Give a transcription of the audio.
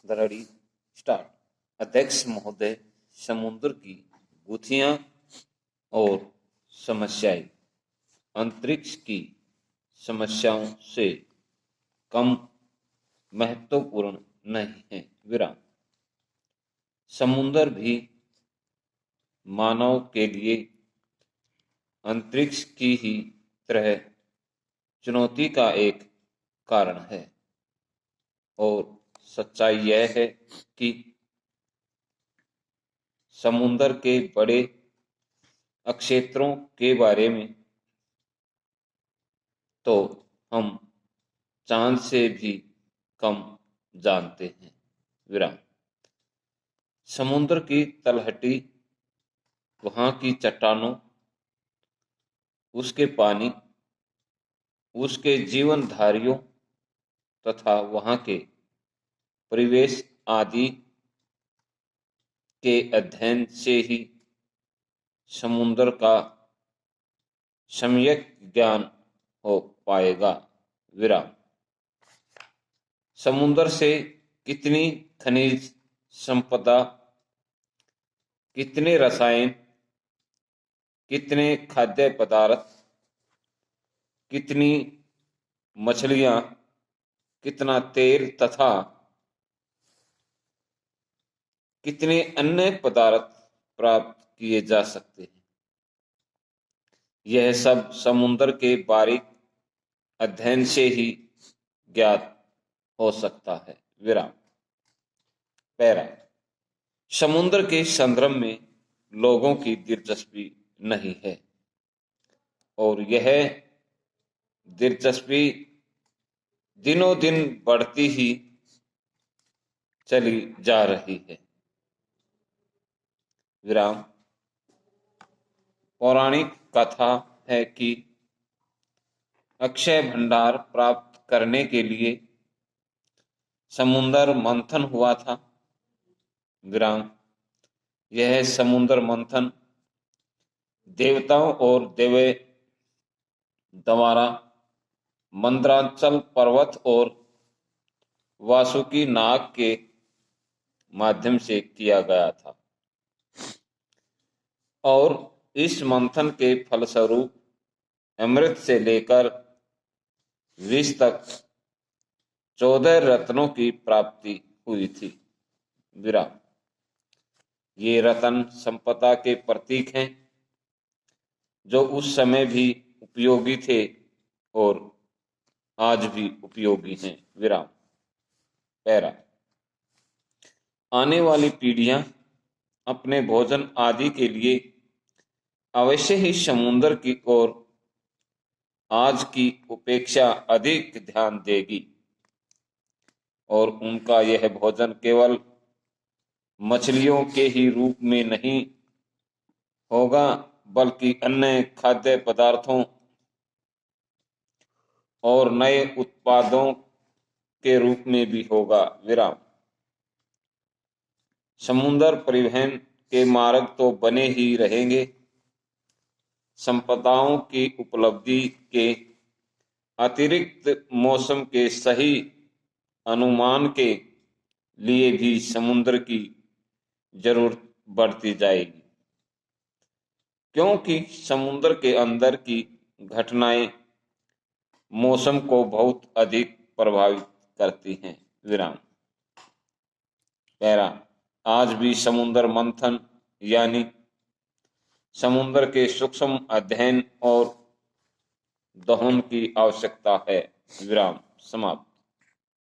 धड़ाड़ी start. अध्यक्ष महोदय, समुद्र की गुत्थियां और समस्याएं अंतरिक्ष की समस्याओं से कम महत्वपूर्ण नहीं है। विराम। समुद्र भी मानव के लिए अंतरिक्ष की ही तरह चुनौती का एक कारण है और सच्चाई यह है कि समुद्र के बड़े अक्षेत्रों के बारे में तो हम चांद से भी कम जानते हैं। विराम। समुद्र की तलहटी, वहां की चट्टानों, उसके पानी, उसके जीवनधारियों तथा वहां के परिवेश आदि के अध्ययन से ही समुद्र का सम्यक ज्ञान हो पाएगा। विराम। समुद्र से कितनी खनिज संपदा, कितने रसायन, कितने खाद्य पदार्थ, कितनी मछलियां, कितना तेल तथा कितने अन्य पदार्थ प्राप्त किए जा सकते हैं, यह सब समुद्र के बारीक अध्ययन से ही ज्ञात हो सकता है। विराम। पैरा। समुद्र के संदर्भ में लोगों की दिलचस्पी नहीं है और यह दिलचस्पी दिनों दिन बढ़ती ही चली जा रही है। विराम। पौराणिक कथा है कि अक्षय भंडार प्राप्त करने के लिए समुद्र मंथन हुआ था। विराम। यह समुद्र मंथन देवताओं और देवे द्वारा मंदराचल पर्वत और वासुकी नाग के माध्यम से किया गया था और इस मंथन के फलस्वरूप अमृत से लेकर विष तक 14 रत्नों की प्राप्ति हुई थी। विराम। ये रत्न संपदा के प्रतीक हैं जो उस समय भी उपयोगी थे और आज भी उपयोगी हैं। विराम। पैरा। आने वाली पीढ़ियां अपने भोजन आदि के लिए अवश्य ही समुद्र की ओर आज की उपेक्षा अधिक ध्यान देगी और उनका यह भोजन केवल मछलियों के ही रूप में नहीं होगा बल्कि अन्य खाद्य पदार्थों और नए उत्पादों के रूप में भी होगा। विराम। समुद्र परिवहन के मार्ग तो बने ही रहेंगे, संपदाओं की उपलब्धि के अतिरिक्त मौसम के सही अनुमान के लिए भी समुद्र की जरूरत बढ़ती जाएगी, क्योंकि समुद्र के अंदर की घटनाएं मौसम को बहुत अधिक प्रभावित करती हैं। विराम। पैरा। आज भी समुद्र मंथन यानी समुद्र के सूक्ष्म अध्ययन और दहन की आवश्यकता है। विराम। समाप्त।